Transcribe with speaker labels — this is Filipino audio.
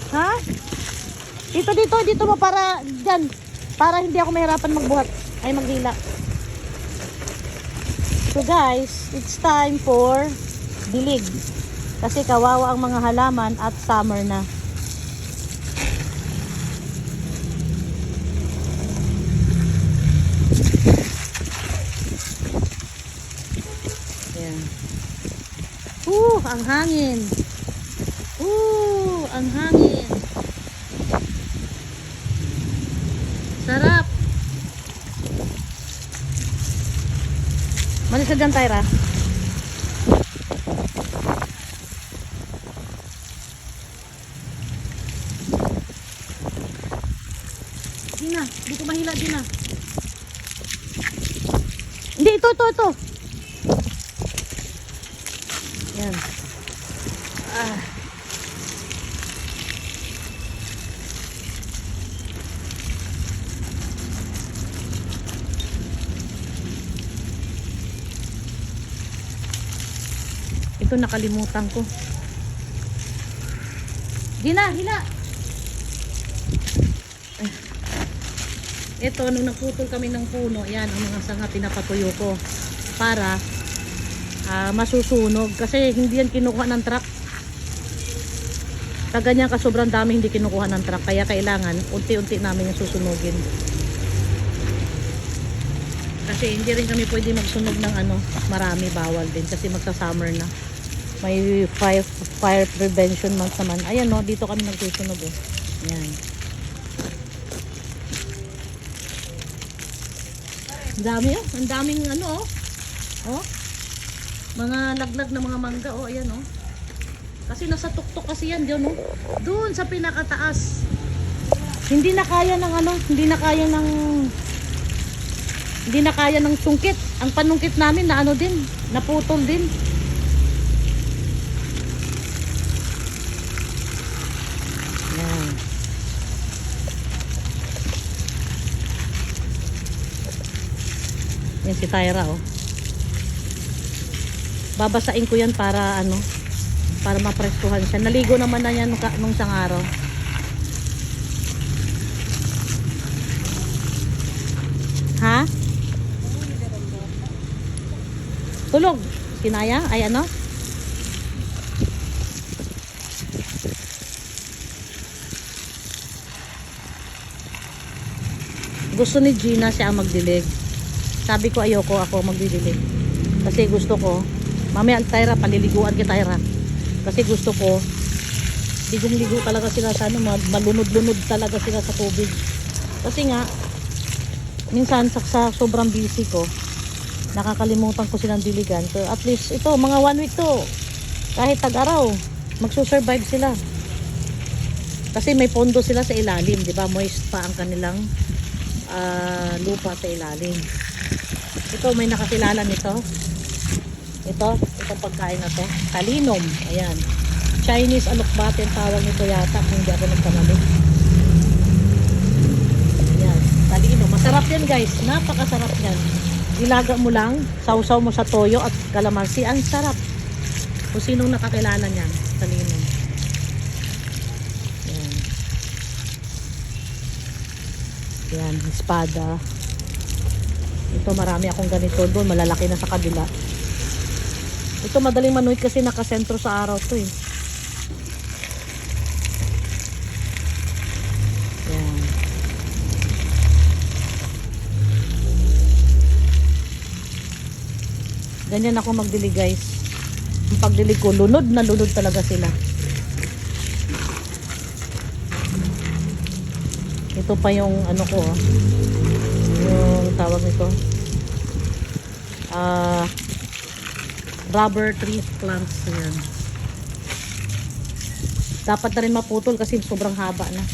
Speaker 1: Ha? Dito mo para dyan. Para hindi ako mahirapan magbuhat. Ay, maghila. So guys, it's time for dilig. Kasi kawawa ang mga halaman at summer na. Ayan. Ang hangin. Ang hangin. Sarap. Malis na dyan, Tyra. Dina, hindi ko mahila, Dina. Hindi, ito. Yan. Ito nakalimutan ko. Hila. Ito, nung nagputol kami ng puno, yan ang mga sanga pinapatuyo ko para masusunog. Kasi hindi yan kinukuha ng truck. Pag ganyan ka sobrang dami hindi kinukuha ng truck. Kaya kailangan unti-unti namin yung susunugin. Kasi hindi rin kami pwede magsunog ng marami, bawal din. Kasi magsa-summer na. May fire prevention month naman. Ayan dito kami nagsusunog Ayan. Ang dami ang daming mga laglag na mga mangga ayan Kasi nasa tuktok kasi yan doon Doon sa pinakataas. Hindi na kaya ng sungkit. Ang panungkit namin na din, naputol din. Yan si Tyra babasain ko yan para para maprestuhan siya. Naligo naman na yan nung isang araw. Ha? Tulog. Kinaya? Ay gusto ni Gina siya ang magdilig. Sabi ko ayoko ako magdidilig. Kasi gusto ko, mamaya Tyra, paliliguan kita Tyra. Kasi gusto ko, ligong-ligo talaga sila sa malunod-lunod talaga sila sa tubig. Kasi nga, minsan sa sobrang busy ko, nakakalimutan ko silang diligan. So at least ito, mga 1 week to, kahit tag-araw, magsusurvive sila. Kasi may pondo sila sa ilalim, di ba? Moist pa ang kanilang lupa sa ilalim. Ito, may nakakilala nito. Itong pagkain na to. Kalinom. Ayan. Chinese alokbate ang tawag nito yata. Kung hindi ako nagkamali. Ayan. Kalinom. Masarap yan guys. Napakasarap yan. Ilaga mo lang. Sausaw mo sa toyo at kalamansi. Ang sarap. Kung sinong nakakilala niyan. Kalinom. Ayan. Ayan. Espada. Ito marami akong ganito doon, malalaki na sa kabila. Ito madaling manuit kasi nakasentro sa araw to Yan. Ganyan ako magdilig guys. Ang pagdilig ko, lunod na lunod talaga sila. Ito pa yung ko yung tawag nito rubber tree plants yan. Dapat na rin maputol kasi sobrang haba na.